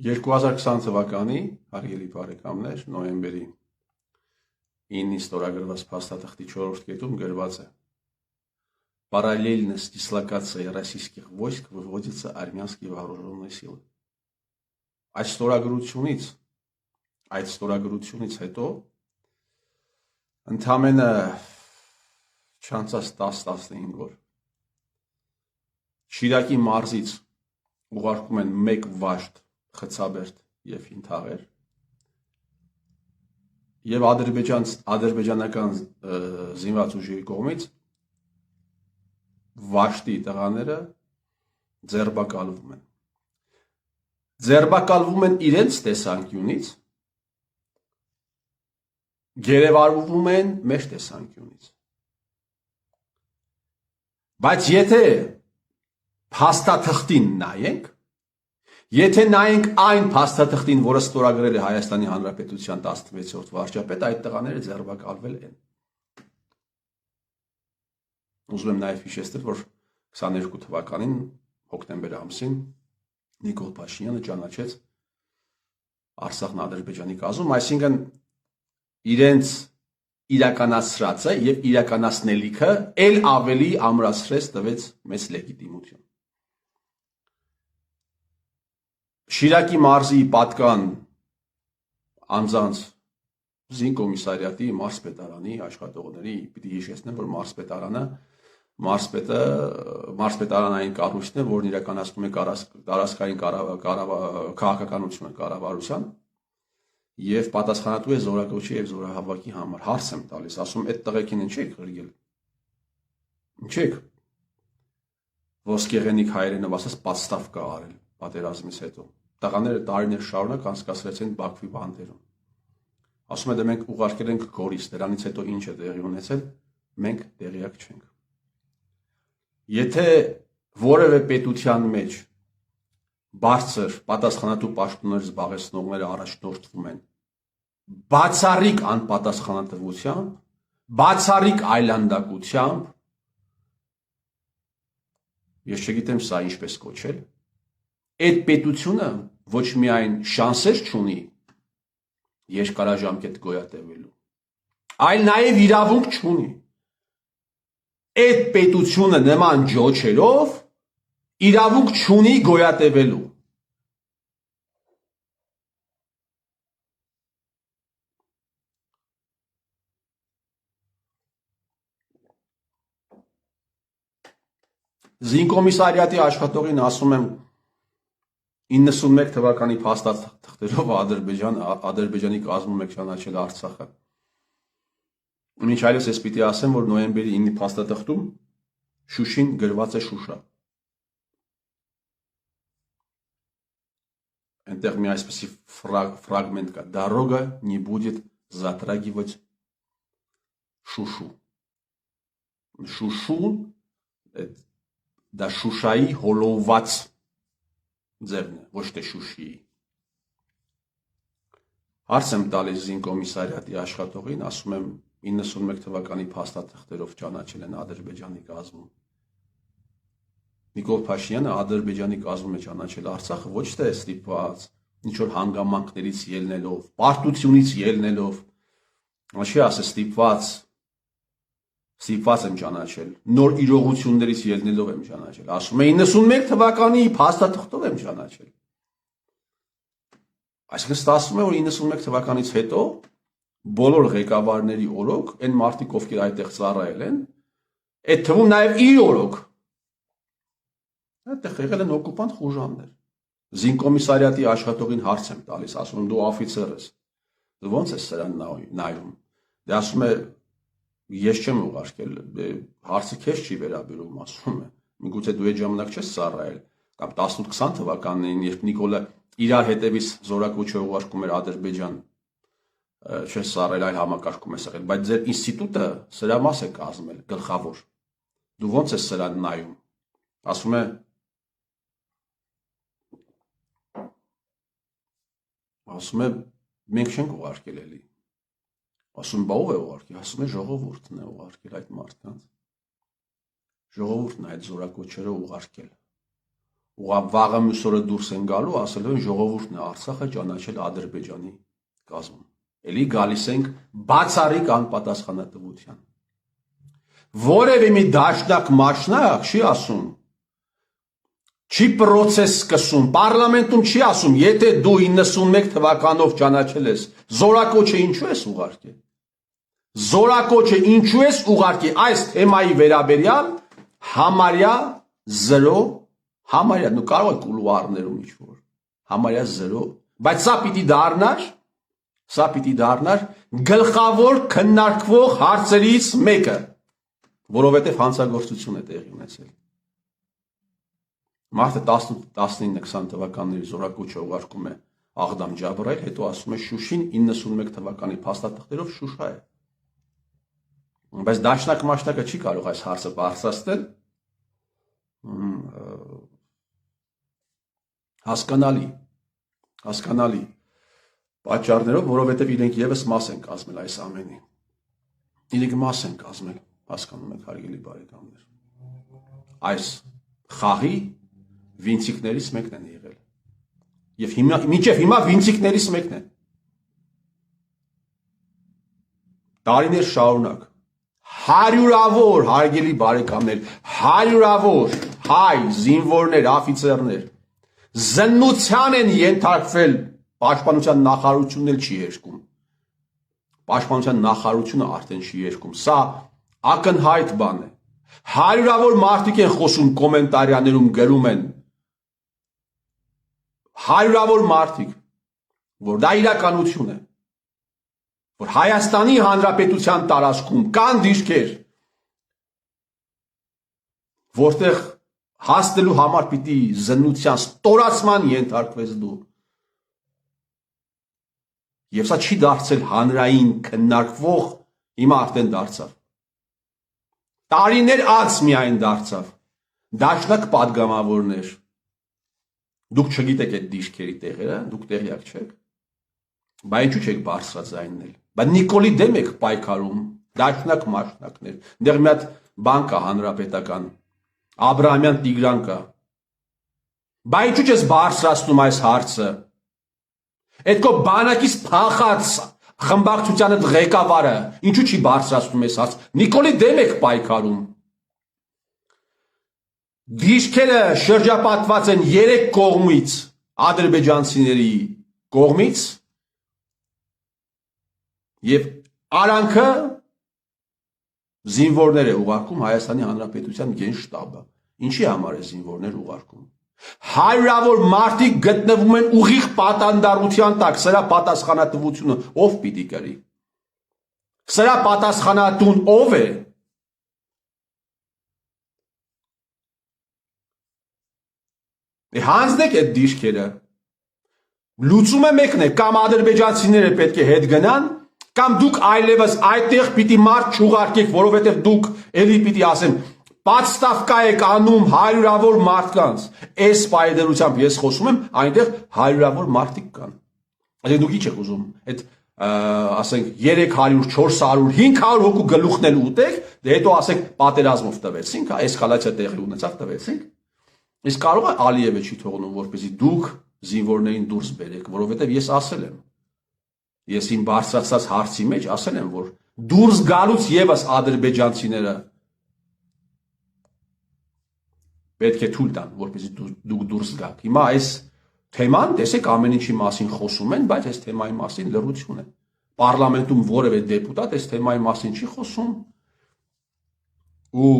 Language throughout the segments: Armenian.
2020 թվականի հարգելի բարեկամներ նոյեմբերի 9-ին ստորագրված փաստաթղթի 4-րդ կետում գրված է. Параллельно с дислокацией российских войск выводятся армянские вооруженные силы. Այդ ստորագրությունից հետո ընդամենը չանցած 10-15 օր Շիրակի մարզից ուղարկում են մեկ վաշտ Խցաբերդ եւ Հինթաղեր եւ ադրբեջանական զինված ուժերի կողմից վաշտի տղաները ձերբակալվում են իրենց տեսանկյունից, գերեվարվում են մեր տեսանկյունից։ Բայց եթե փաստաթղթին նայենք, եթե նայենք այն փաստաթղթին, որը ստորագրել է Հայաստանի Հանրապետության 16-րդ վարչապետ, այդ տղաները ձերբակալվել են։ Ուզում եմ նաև հիշեցնել, որ 22 թվականին հոկտեմբեր ամսին Նիկոլ Փաշինյանը ճանաչեց Արցախն Ադրբեջանի կազմում, այսինքն իրենց իրականացրածը եւ իրականացնելիքը ել ավելի ամրացրեց տվեց մեծ լեգիտիմություն։ Շիրակի մարզի պատկան անձանց զինկոմիսարիատի մարզպետարանի աշխատողների պիտի հիշեցնեմ, որ մարզպետարանային կառույցն է, որն իրականացնում է տարածքային քաղաքականությունը կառավարության եւ պատասխանատու է զորակոչի եւ զորահավաքի համար։ Հարց եմ տալիս, ասում այդ տղեկին ինչ եք ղրգել։ Ինչ եք ոսկեղենիկ հայերենով ասած պատստավ կա արել պատերազմից հետո։ Տղաները տարիներ շարունակ անցկացրեցին Բաքվի բանտերում։ Ասում է դե մենք ուղարկել ենք Գորիս, դրանից հետո ինչ է տեղի ունեցել, մենք տեղյակ չենք։ Եթե որևէ պետության մեջ բարձր պատասխանատու պաշտոններ զբաղեցնողները առաջնորդվում են բացառիկ անպատասխանատվությամբ, բացառիկ այլանդակությամբ, ես չգիտեմ սա ինչպես կոչել, այդ պետությունը ոչ միայն շանսեր չունի երկարաժամկետ գոյատևելու, այլ նաև իրավունք չունի։ Այդ պետությունը նման ջոչերով իրավունք չունի գոյատևելու։ Զինկոմիսարիատի աշխատողին ասում եմ 91 թվականի փաստաթղթերով Ադրբեջանի կազմում եք ճանաչել Արցախը։ Մինչ այլս ես պիտի ասեմ, որ նոյեմբերի 9-ի փաստաթղթում Շուշին գրված է Շուշա։ Այնտեղ մի այսպիսի ֆրագմենտ կա. Дорога не будет затрагивать Շուշու։ Շուշու դա Շուշայի հոլովված ձևն է, ոչ թե Շուշիի։ Հարց եմ տալիս զինկոմիսարիատի աշխատողին, ասում եմ 91 թվականի փաստաթղթերով ճանաչել են Ադրբեջանի կազմում։ Նիկոլ Փաշինյանը Ադրբեջանի կազմում է ճանաչել Արցախը ոչ թե ստիպված, ինչ որ հանգամանքներից ելնելով, պարտությունից ելնելով, չի ասել ստիպված եմ ճանաչել, նոր իրողություններից ելնելով եմ ճանաչել, ասում է 91 թվականի փաստաթղթով եմ ճանաչել։ Այսինքն ստացվում է, որ 91 թվականից հետո բոլոր ղեկավարների օրոք, այն մարդիկ, ովքեր այդտեղ ծառայել են, այդ թվում նաև իր օրոք, այդտեղ եղել են օկուպանտ խուժաններ։ Զինկոմիսարիատի աշխատողին հարց եմ տալիս, ասում եմ դու օֆիցեր ես, դու ո՞նց ես սրան նայում։ Դե ասում է ես չեմ ուղարկել, հարցը քեզ չի վերաբերում, ասում է։ Միգուցե դու այդ ժամանակ չես ծառայել, կամ 18-20 թվականներին, երբ Նիկոլը իր հետևից զորակոչը ուղարկում էր Ադրբեջան, չես ծառայել, այլ համակարգում ես եղել, բայց ձեր ինստիտուտը սրա մաս է կազմել, գլխավոր։ Դու ո՞նց ես սրան նայում։ Ասում է մենք չենք ուղարկել էլի։ Ասում բա ով է ուղարկել, ասում է ժողովուրդն է ուղարկել այդ մարդկանց։ Ժողովուրդն է այդ զորակոչերը ուղարկել։ Վաղը մյուս օրը դուրս են գալու, ասելու են ժողովուրդն է Արցախը ճանաչել Ադրբեջանի կազմում։ Էլի գալիս ենք բացառիկ անպատասխանատվության։ Որևէ մի դաշնակ մաշնակ չի ասում, չի պրոցես սկսում, պարլամենտում չի ասում, եթե դու 91 թվականով ճանաչել ես, զորակոչը ինչու ես ուղարկել։ Զորակոչը ինչու ես ուղարկել այս թեմայի վերաբերյալ համարյա 0, համարյա, նու կարող է կուլուարներում ինչ-որ, համարյա 0, բայց սա պիտի դառնար գլխավոր քննարկվող հարցերից մեկը, որովհետև հանցագործություն է տեղի ունեցել։ Մարդը 19-20 թվականների զորակոչը ուղարկում է Աղդամ Ջաբրայել, հետո ասում է Շուշին 91 թվականի փաստաթղթերով Շուշա է։ Բայց դաշնակ մաշնակը չի կարող այս հարցը բարձրացնել, հասկանալի պատճառներով, որովհետև իրենք եւս մաս են կազմել այս ամենի։ Իրենք մաս են կազմել, հասկանում եք հարգելի բարեկամներ։ Այս խաղի վինցիկներից մեկն են եղել։ Եվ մինչև հիմա վինցիկներից մեկն են։ Տարիներ շարունակ հարյուրավոր հարգելի բարեկամներ, հարյուրավոր հայ զինվորներ, աֆիցերներ զննության են ենթարկվել, պաշտպանության նախարարությունն էլ չի երգում։ Պաշտպանության նախարարությունը արդեն չի երգում։ Սա ակնհայտ բան է։ Հարյուրավոր մարդիկ են խոսում կոմենտարիաներում գրում են։ Հարյուրավոր մարդիկ, որ դա իրականություն է, որ Հայաստանի Հանրապետության տարածքում կան դիրքեր, որտեղ հասնելու համար պիտի զննության ստորացման ենթարկվես դու։ Եվ սա չի դարձել հանրային քննարկվող, հիմա արդեն դարձավ։ Տարիներ անց միայն դարձավ։ Դաշնակ պատգամավորներ։ Դուք չգիտեք այդ դիրքերի տեղերը, դուք տեղյակ չեք։ Բայց ինչու չեք բարձրաձայնել։ Բայց Նիկոլի դեմ եք պայքարում, դաշնակ մաշնակներ։ Դեռ մի հատ բան կա հանրապետական, Աբրահամյան Տիգրան կա։ Բայց ինչու չես բարձրացնում այս հարցը։ Այդ քո բանակից փախած խմբակցությանը ղեկավարը ինչու չի բարձրացնում այս հարցը։ Նիկոլի դեմ եք պայքարում։ Դիրքերը շրջապատված են 3 կողմից, ադրբեջանցիների կողմից, եւ արանքը զինվորներ է ուղարկում Հայաստանի Հանրապետության գենշտաբը։ Ինչի համար է զինվորներ ուղարկում։ Հարյուրավոր մարդիկ գտնվում են ուղիղ պատանդարության տակ, սրա պատասխանատվությունը ով պիտի կրի։ Սրա պատասխանատուն ով է։ Հանձնեք այդ դիրքերը։ Լուծումը մեկն է, կամ ադրբեջանցիները պետք է հետ գնան, կամ դուք այլևս այդտեղ պիտի մարդ չուղարկեք, որովհետև դուք էլի պիտի ասեմ, պատստավկա եք անում հարյուրավոր մարդկանց։ Այս պայդերությամբ ես խոսում եմ, այնտեղ հարյուրավոր մարդիկ կան։ Այսինքն դուք ինչ եք ուզում, այդ ասենք 300, 400, 500 հոգու գլուխն էլ ուտեք, դե հետո ասեք պատերազմով տվեցինք, էսկալացիա տեղի ունեցավ տվեցինք։ Իսկ կարող է Ալիևը չի թողնում, որպեսզի դուք զինվորներին դուրս բերեք, որովհետև ես ասել եմ։ Ես իմ բարձրացած հարցի մեջ ասել եմ, որ դուրս գալուց եւս ադրբեջանցիները պետք է թույլ տան, որպեսզի դուք դուրս գաք։ Հիմա այս թեման, տեսեք, ամեն ինչի մասին խոսում են, բայց այս թեմայի մասին լռություն է։ Պարլամենտում որևէ դեպուտատ այս թեմայի մասին չի խոսում։ Ու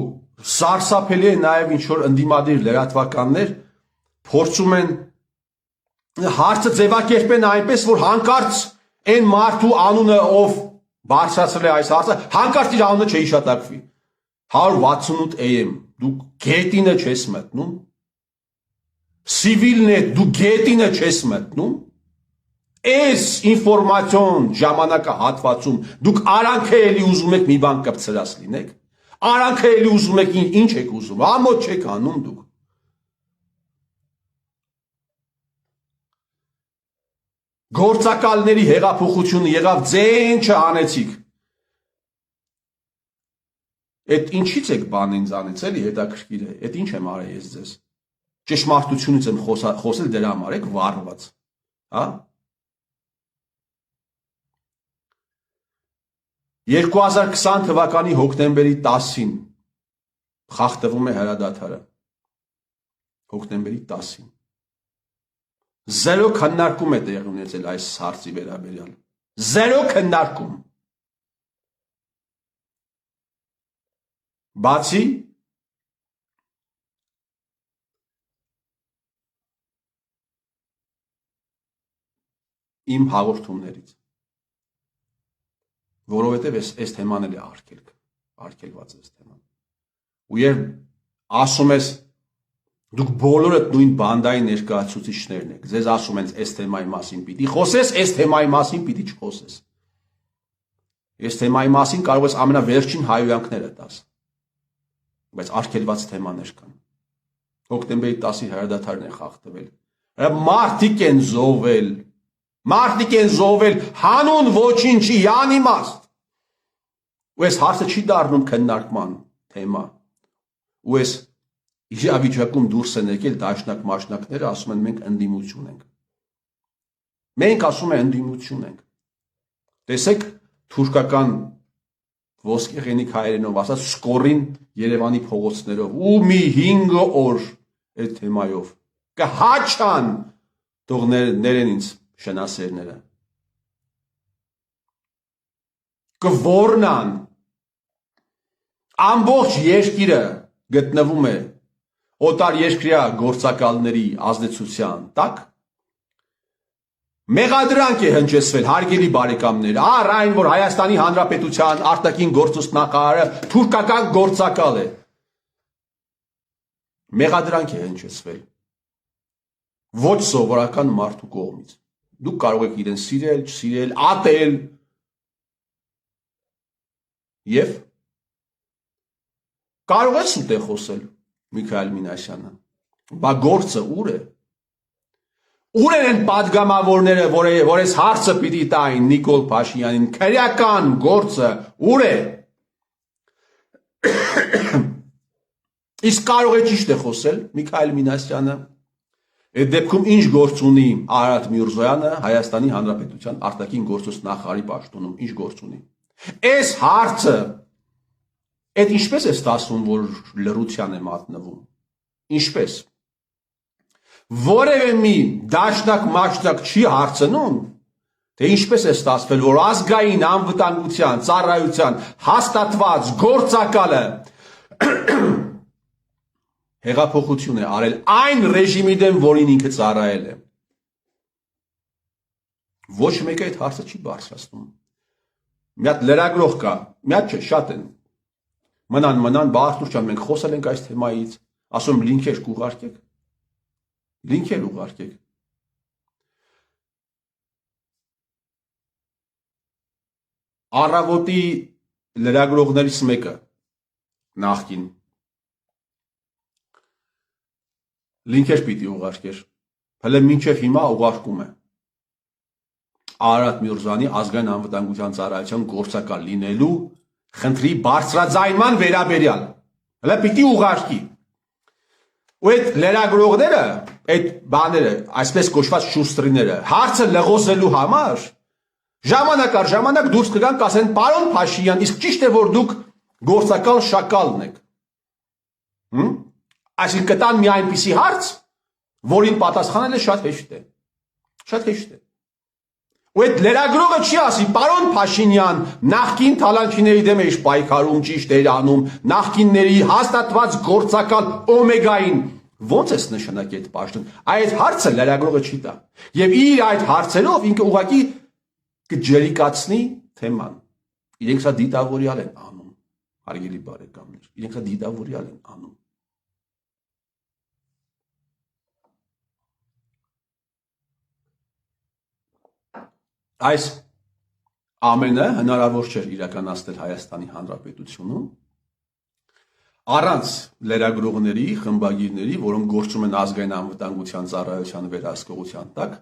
սարսափելի է նաեւ ինչ որ ընդդիմադիր լրատվականներ փորձում են հարցը ձևակերպեն այնպես, որ հանկարծ այն մարդու անունը ով բարձրացրել է այս հարցը, հանկարծ իր անունը չհիշատակվի։ 168 AM, դուք գետինը չես մտնում։ Սիվիլն է, դու գետինը չես մտնում։ Այս ինֆորմացիոն ժամանակահատվածում դուք արանքը էլի ուզում եք մի բան կպցրած լինեք։ Արանքը էլի ուզում եք ինչ եք ուզում, ամոթ չեք անում դուք։ Գործակալների հեղափոխությունը եղավ, ձեն չանեցիք։ Այդ ինչից եք բան ինձ անեց, էլի հետաքրքիր է, այդ ինչ եմ արել ես ձեզ։ ճշմարտությունից եմ խոսել, դրա համար եք վառված, հա? 2020 թվականի հոկտեմբերի 10-ին խախտվում է հրադադարը, հոկտեմբերի 10-ին, զերո քննարկում է տեղի ունեցել այս հարցի վերաբերյալ, զերո քննարկում, բացի իմ հաղորդումներից, որովհետև այս թեման էլ է արգելված այս թեման, ու երբ ասում ես դուք բոլորդ նույն բանդայի ներկայացուցիչներն եք, ձեզ ասում են այս թեմայի մասին պիտի խոսես, այս թեմայի մասին պիտի չխոսես, այս թեմայի մասին կարող ես ամենավերջին հայհոյանքները տաս, բայց արգելված թեմաներ կան, հոկտեմբերի 10-ի հրադադարն է խախտվել, մարդիկ են զոհվել, հանուն ոչինչի անիմաստ, ու այս հարցը չի դառնում քննարկման թեմա, ու այս իրավիճակում դուրս են եկել դաշնակ մաշնակները, ասում են մենք ընդդիմություն ենք, մենք ասում են ընդդիմություն ենք, տեսեք թուրքական ոսկեղենիկ հայերենով ասած սկորին Երևանի փողոցներով ու մի 5 օր այդ թեմայով կհաչան թող ներեն ինձ շնասերները կոռնան ամբողջ երկիրը գտնվում է օտար երկրյա գործակալների ազդեցության տակ մեղադրանք է հնչեցվել հարգելի բարեկամներ այն որ Հայաստանի Հանրապետության արտաքին գործոստ նախարարը թուրքական գործակալ է մեղադրանք է հնչեցվել ոչ սովորական մարդու կողմից դուք կարող եք իրեն սիրել, չսիրել, ատել եւ կարող է սուտ է խոսել Միքայել Մինասյանը բա գործը ուր է Ուր են պատգամավորները, որ այս հարցը պիտի տային Նիկոլ Փաշինյանին, քրեական գործը ուր է Իսկ կարող է ճիշտ է խոսել Միքայել Մինասյանը Այդ դեպքում ինչ գործ ունի Արարատ Միրզոյանը Հայաստանի Հանրապետության արտաքին գործոստ նախարարի պաշտոնում ինչ գործ ունի Այս հարցը այդ ինչպես է ստացվում որ լռության է մատնվում Ինչպես Որևէ մի դաշնակ մաշնակ չի հարցնում թե ինչպես է ստացվել որ ազգային անվտանգության ծառայության հաստատված գործակալը հեղափոխություն է արել այն ռեժիմի դեմ որին ինքը ծառայել է Ոչ մեկը այդ հարցը չի բարձրացնում Մի հատ լրագրող կա մի հատ չէ շատ են մնան Արթուր ջան մենք խոսել ենք այս թեմայից ասում լինքեր կուղարկեք Լինքեր ուղարկեք Առավոտի լրագրողներից մեկը նախքին Լինքեր պիտի ուղարկեր հələ մինչև հիմա ուղարկում է Արարատ Միրզոյանի ազգային անվտանգության ծառայության գործակալ լինելու խնդրի բարձրաձայնման վերաբերյալ հələ պիտի ուղարկի Ու այդ լրագրողները, այդ բաները, այսպես կոչված շուստրիները, հարցը լղոզելու համար ժամանակ առ ժամանակ դուրս կգան կասեն պարոն Փաշինյան, իսկ ճիշտ է որ դուք գործակալ շակալն եք։ Այսինքն կտան մի այնպիսի հարց, որին պատասխանելը շատ հեշտ է։ Շատ հեշտ է։ Ու այդ լրագրողը չի ասի, պարոն Փաշինյան, նախկին թալանչիների դեմ էիր պայքարում, ճիշտ էր անում, նախկինների հաստատված գործակալ օմեգային ոնց ես նշանակի այդ պաշտոն։ Այդ հարցը լրագրողը չի տա։ Եվ իր այդ հարցերով ինքը ուղղակի կջերիկացնի թեման։ Իրենք սա դիտավորյալ են անում, հարգելի բարեկամներ, իրենք սա դիտավորյալ են անում։ Այս ամենը հնարավոր չէր իրականացնել Հայաստանի Հանրապետությունում առանց լրագրողների, խմբագիրների, որոնք գործում են ազգային անվտանգության ծառայության վերահսկողության տակ,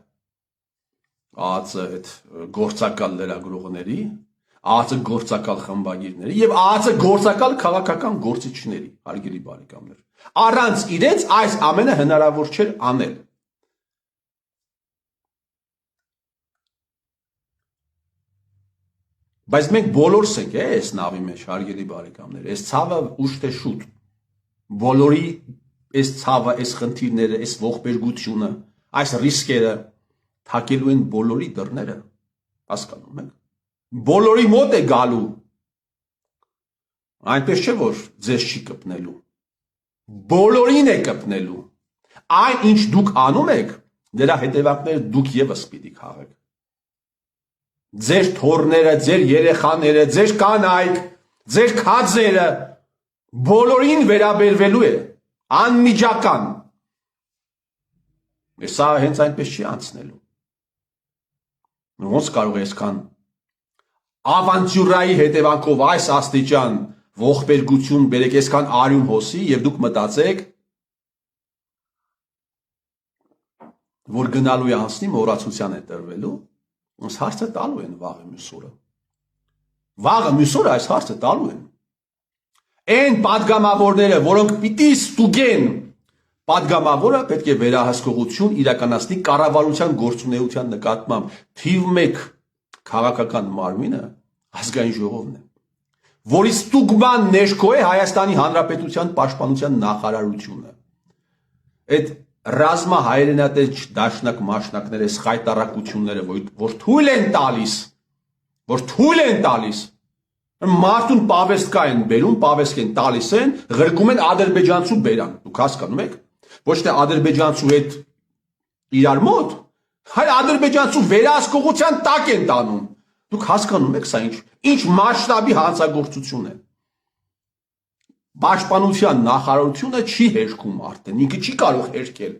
ԱԱԾ այդ գործակալ լրագրողների, ԱԱՑ գործակալ խմբագիրների եւ ԱԱՑ գործակալ քաղաքական գործիչների, հարգելի բարեկամներ։ Առանց իրենց այս ամենը հնարավոր չէր անել։ Բայց մենք բոլորս ենք այս նավի մեջ, հարգելի բարեկամներ, այս ցավը ուշ թե շուտ բոլորի այս ցավը, այս խնդիրները, այս ողբերգությունը, այս ռիսկերը թակելու են բոլորի դռները, հասկանում եք։ Բոլորի մոտ է գալու։ Այնպես չէ, որ ձեզ չի կպնելու։ Բոլորին է կպնելու։ Այն ինչ դուք անում եք, դրա հետևանքները դուք եւս պիտի քաղեք։ Ձեր թոռները, ձեր երեխաները, ձեր կանայք, ձեր քածերը բոլորին վերաբերվելու է անմիջական։ Սա հենց այնպես չի անցնելու։ Ոնց կարող է այսքան ավանտյուրայի հետևանքով այս աստիճան ողբերգություն բերեք, այսքան արյուն հոսի եւ դուք մտածեք, որ գնալու է անցնի մոռացության է տրվելու, այս հարցը տալու են վաղը մյուս օրը։ Վաղը մյուս օրը այս հարցը տալու են։ Այն падգամավորները, որոնք պիտի ստուգեն, падգամավորը պետք է վերահսկողություն իրականացնի կառավարության գործունեության նկատմամբ թիվ 1 քաղաքական մարմինը ազգային ժողովն է, որի ստուգման ներքո է Հայաստանի Հանրապետության պաշտպանության նախարարությունը։ Այդ ռազմահայրենատեչ դաշնակ մաշնակները, խայտարակությունները, որ թույլ են տալիս, մարդուն պավեստկա են բերում, պավեստ են տալիս են, ղրկում են ադրբեջանցու բերան, դուք հասկանում եք, ոչ թե ադրբեջանցու հետ իրար մոտ, հայ ադրբեջանցու վերահսկողության տակ են տանում, դուք հասկանում եք սա ինչ մասշտաբի հանցագործություն է։ Պաշտպանության նախարարությունը չի հերքում արդեն, ինքը չի կարող հերքել։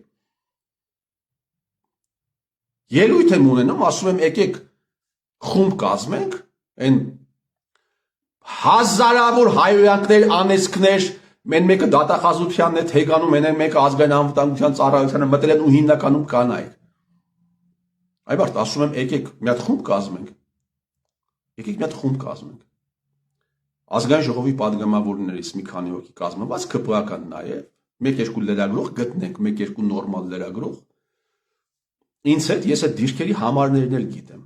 Ելույթ եմ ունենում, ասում եմ եկեք խումբ կազմենք, այն հազարավոր հայոյանքներ, անեծքներ, մեն մեկը դատախազությանն է թեգանում, մեն մեկը ազգային անվտանգության ծառայությանը մտել են ու հիմնականում կանայք։ Այբարդ ասում եմ եկեք մի հատ խումբ կազմենք։ Եկեք մի հատ խումբ կազմենք։ Ազգային ժողովի падգամավորներից մի քանի հոգի կազմված ԿՊԱ-կան նաև, 1-2 լրագրող գտնենք, 1-2 նորմալ լրագրող։ Ինձ հետ ես այդ դիրքերի համարներն էլ գիտեմ։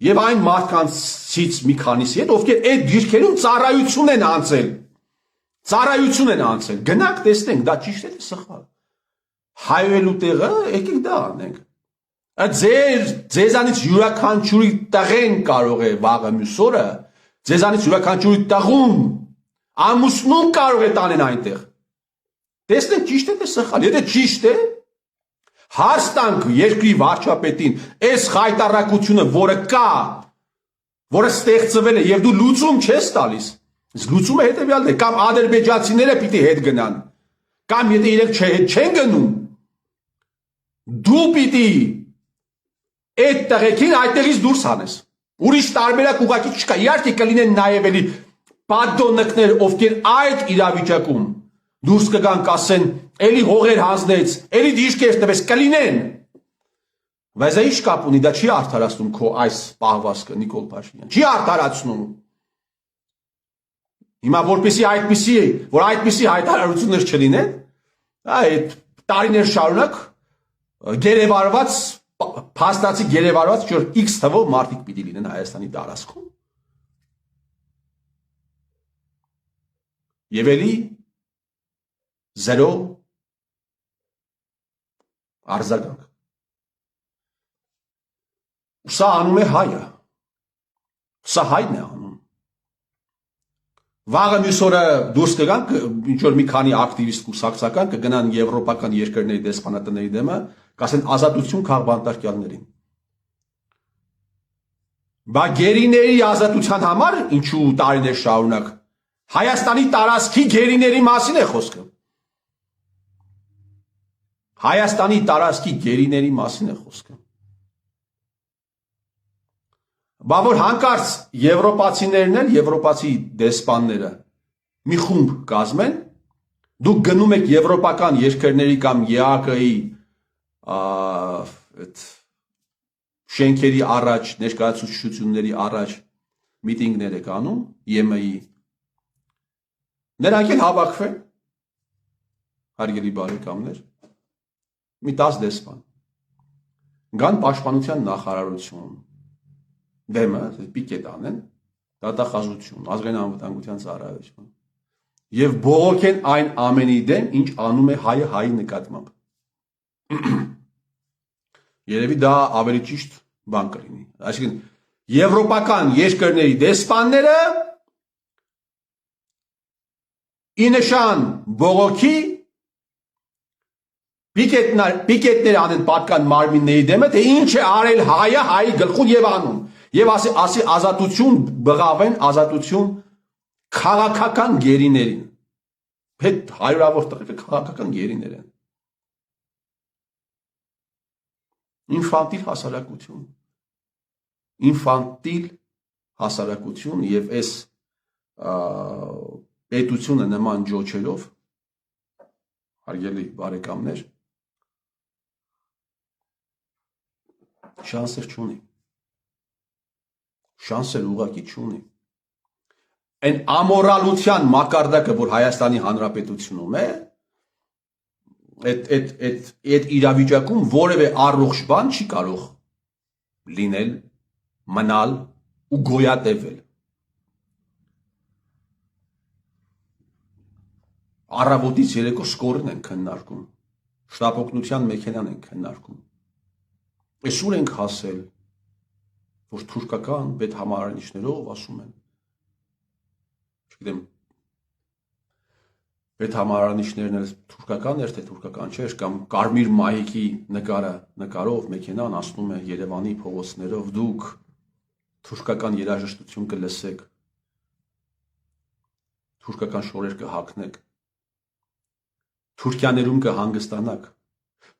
Եվ այն մարդկանցից մի քանիսի հետ, ովքեր այդ դիրքերում ծառայություն են անցել, գնանք տեսնենք, դա ճիշտ է թե սխալ։ Հայելու տեղը եկեք դա անենք։ Ձեզանից յուրաքանչյուրի տղեն կարող է վաղը մյուս օրը, ձեզանից յուրաքանչյուրի տղուն, ամուսնուն կարող է տանեն այնտեղ։ Տեսնենք ճիշտ է թե սխալ, եթե ճիշտ է, հարստանք երկրի վարչապետին, այս խայտարակությունը, որը կա, որը ստեղծվել է եւ դու լուծում չես տալիս։ Լուծումը հետեւյալն է, կամ ադրբեջանցիները պիտի հետ գնան, կամ եթե իրենք չեն գնում, դու պիտի այդ տղեկին այդտեղից դուրս հանես։ Ուրիշ տարբերակ ուղղակի չկա։ Իհարկե կլինեն նաև էլի պատդոննկներ, ովքեր այդ իրավիճակում դուրս կգան կասեն, էլի հողեր հանձնեց, էլի դիրքեր տվեց, կլինեն։ Բայց դա ինչ կապ ունի, դա չի արդարացնում քո այս պահվածքը, Նիկոլ Փաշինյան։ Չի արդարացնում։ Հիմա որ այդպիսի հայտարարություններ չլինեն, այդ տարիներ շարունակ գերեվարված փաստացի գերեվարված չէ X թվով մարդիկ պիտի լինեն Հայաստանի տարածքում։ Եվ էլի 0 արձագանք։ Սա անում է հայը։ Սա հայն է անում։ Վաղը մյուս օրը դուրս կգանք, ինչ որ մի քանի ակտիվիստ կուսակցական կգնան եվրոպական երկրների դեսպանատների դեմը, կասեն ազատություն քաղբանտարկյալներին։ Բա գերիների ազատության համար ինչու տարիներ շարունակ Հայաստանի տարածքի գերիների մասին է խոսքը։ Հայաստանի տարածքի գերիների մասին է խոսքը։ Բա որ հանկարծ եվրոպացիներն էլ, եվրոպացի դեսպանները մի խումբ կազմեն, դուք գնում եք եվրոպական երկրների կամ ԵԱԿ-ի շենքերի առաջ, ներկայացուցչությունների առաջ միտինգներ եք անում ԵՄ-ի, նրանք էլ հավաքվեն, հարգելի բարեկամներ, մի 10 դեսպան, գան պաշտպանության նախարարություն, դեմը պիկետ անեն, դատախազություն, ազգային անվտանգության ծառայություն եւ բողոքեն այն ամենի դեմ, ինչ անում է հայը հայի նկատմամբ։ Երևի դա ավելի ճիշտ բան կլինի։ Այսինքն եվրոպական երկրների դեսպանները ի նշան բողոքի պիկետներ անեն պատկան մարմինների դեմը, թե ինչ է արել հայը հայի գլխուն եւ անում։ Եվ ասի ազատություն բղավեն, ազատություն քաղաքական գերիներին։ Հետ հարյուրավոր տղեկ քաղաքական գերիներ են։ Ինֆանտիլ հասարակություն եւ այս պետությունը նման ջոչերով, հարգելի բարեկամներ, շանսեր չունի։ Շանսեր ուղղակի չունի։ Այն ամորալության մակարդակը, որ Հայաստանի Հանրապետությունում է, այդ իրավիճակում որևէ առողջ բան չի կարող լինել, մնալ ու գոյատևել։ Առավոտից երեկո սկորն են քննարկում, շտապօգնության մեքենան են քննարկում։ Այս ուր ենք հասել, որ թուրքական պետհամարանիշներով ասում են, չգիտեմ, պետհամարանիշներն էլ թուրքական էր, թե թուրքական չէր, կամ կարմիր մահիկի նկարով մեքենան ասում է Երևանի փողոցներով, դուք թուրքական երաժշտություն կլսեք, թուրքական շորեր կհագնեք, Թուրքիաներում կհանգստանաք,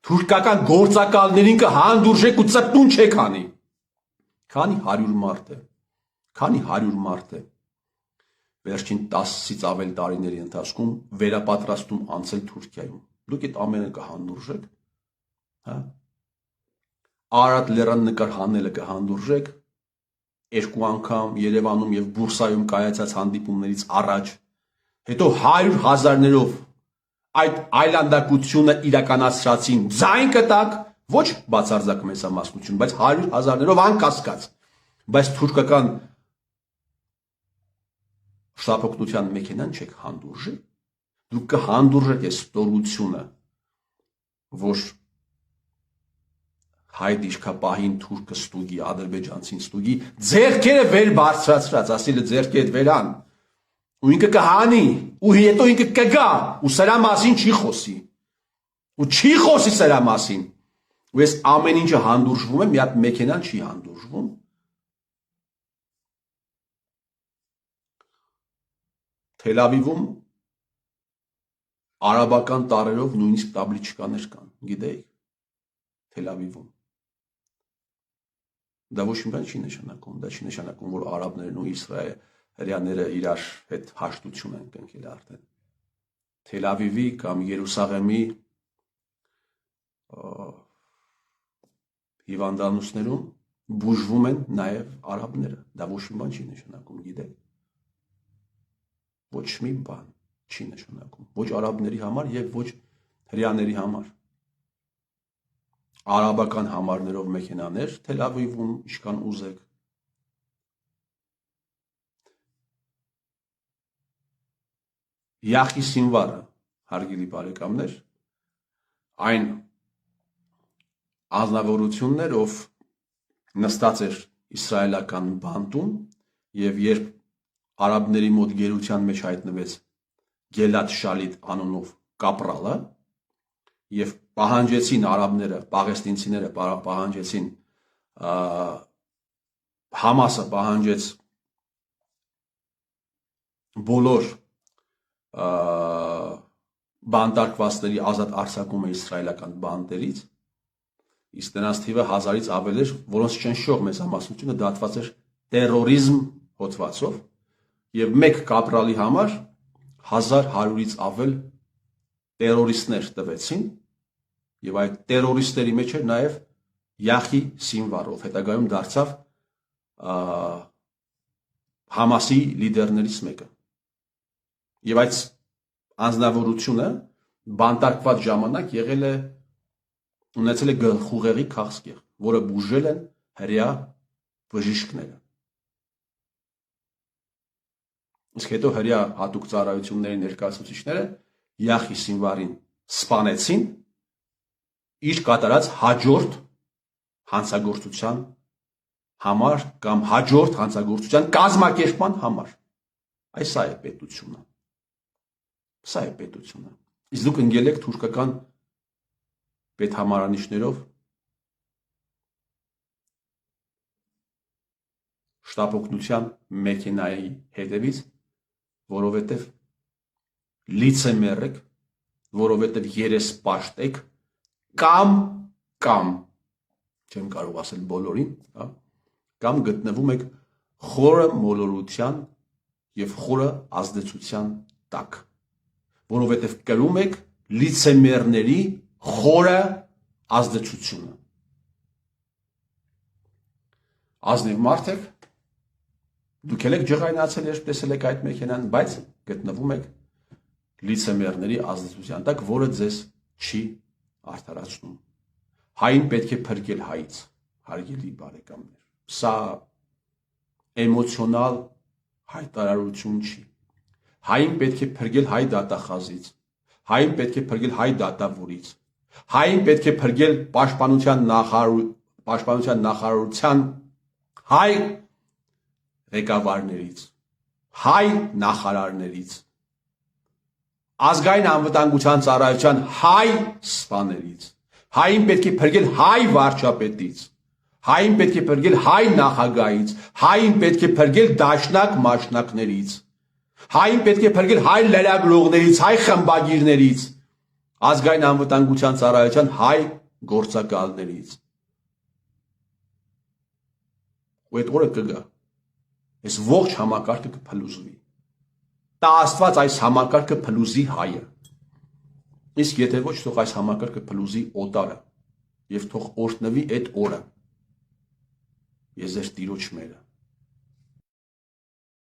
թուրքական գործակալներին կհանդուրժեք ու ծպտուն չեք անի։ Քանի 100 մարդ է, քանի 100 մարդ է վերջին 10-ից ավել տարիների ընթացքում վերապատրաստում անցել Թուրքիայում։ Դուք այդ ամենը կհանդուրժեք, հա։ Արարատ լեռան նկար հանելը կհանդուրժեք, 2 անգամ Երևանում եւ Բուրսայում կայացած հանդիպումներից առաջ, հետո 100 հազարներով այդ այլանդակությունը իրականացրածին ձայն կտակ, ոչ բացարձակ մեծամասնություն, բայց 100 հազարներով անկասկած, բայց թուրքական շտապօգնության մեքենան չեք հանդուրժի, դուք կհանդուրժեք այս ստորությունը, որ հայ դիրքապահին թուրքը ստուգի, ադրբեջանցին ստուգի, ձեռքերը վեր բարձրացրած, ասիլը ձեռքերդ վերան, ու ինքը կհանի, ու հետո ինքը կգա, ու սրա մասին չի խոսի, ու չի խոսի սրա մասին, ու ես ամեն ինչը հանդուրժվում է, մի հատ մեքենան չի հանդուրժվում, Թել Ավիվում արաբական տարերով նույնիսկ տաբլիչկաներ կան, գիտեիք, Թել Ավիվում, դա ոչ մի բան չի նշանակում, դա չի նշանակում, որ արաբներն ու իսրայելյաները իրար հետ հաշտություն են կնքել արդեն, Թել Ավիվի կամ Երուսաղեմի հիվանդանոցներում բուժվում են նաև արաբները, դա ոչ մի բան չի նշանակում, գիտեք, ոչ մի բան չի նշանակում, ոչ արաբների համար եւ ոչ հրեաների համար։ Արաբական համարներով մեքենաներ Թել Ավիվում ինչքան ուզեք։ Յախի Սինվարը, հարգելի բարեկամներ, այն անձնավորություններ, ով նստած էր իսրայելական բանտում եւ երբ արաբների մոտ գերության մեջ հայտնվեց Գելադ Շալիտ անունով կապրալը եւ պահանջեցին արաբները, պաղեստինցիները պահանջեցին Համասը պահանջեց բոլոր բանտարկվածների ազատ արձակումը իսրայելական բանտերից, իսկ նրանց թիվը 1000-ից ավել էր, որոնց ճնշող մեծամասնությունը դատված էր տերորիզմ հոդվածով եւ մեկ կապրալի համար 1100-ից ավել տերորիստներ տվեցին եւ այդ տերորիստների մեջ էր նաեւ յախի Սինվարով հետագայում դարձավ Համասի լիդերներից մեկը։ Եվ այդ անձնավորությունը բանտարկված ժամանակ ունեցել է գլխուղեղի քաղցկեղ, որը բուժել են հրեա բժիշկները։ Իսկ հետո հրեա հատուկ ծառայությունների ներկայացուցիչները յախի Սինվարին սպանեցին իր կատարած հաջորդ հանցագործության համար կամ հաջորդ հանցագործության կազմակերպման համար։ Սա է պետությունը։ Սա է պետությունը։ Իսկ դուք ընկել եք թուրքական պետհամարանիշներով շտապօգնության մեքենայի հետևից, որովհետև լիցեմեր եք, որովհետև երեսպաշտ եք, կամ չեմ կարող ասել բոլորին, կամ գտնվում եք խորը մոլորության եւ խորը ազդեցության տակ, որովհետև կրում եք լիցեմերների խորը ազդեցությունը։ Ազնիվ մարդ եք, դուք եք ջղայնացել, երբ տեսել եք այդ մեքենան, բայց գտնվում եք լիցեմերների ազդեցության տակ, որը ձեզ չի արդարացնում։ Հային պետք է փրկել հայից, հարգելի բարեկամներ։ Սա էմոցիոնալ հայտարարություն չի։ Հային պետք է փրկել հայ դատախազից, հային պետք է փրկել հայ դատավորից, հային պետք է փրկել պաշտպանության նախարարության հայ ղեկավարներից, հայ նախարարներից, ազգային անվտանգության ծառայության հայ սպաներից, հային պետք է փրկել հայ վարչապետից, հային պետք է փրկել հայ նախագահից, հային պետք է փրկել դաշնակ մաշնակներից, հային պետք է փրկել հայ լրագրողներից, հայ խմբագիրներից, ազգային անվտանգության ծառայության հայ գործակալներից։ Ու այդ օրը կգա, այս ողջ համակարգը կփլուզվի։ Տա Աստված այս համակարգը փլուզի հայը։ Իսկ եթե ոչ, թող այս համակարգը փլուզի օտարը, եւ թող օրհնվի այդ օրը։ Ես ձեր Տիրոջ մերը։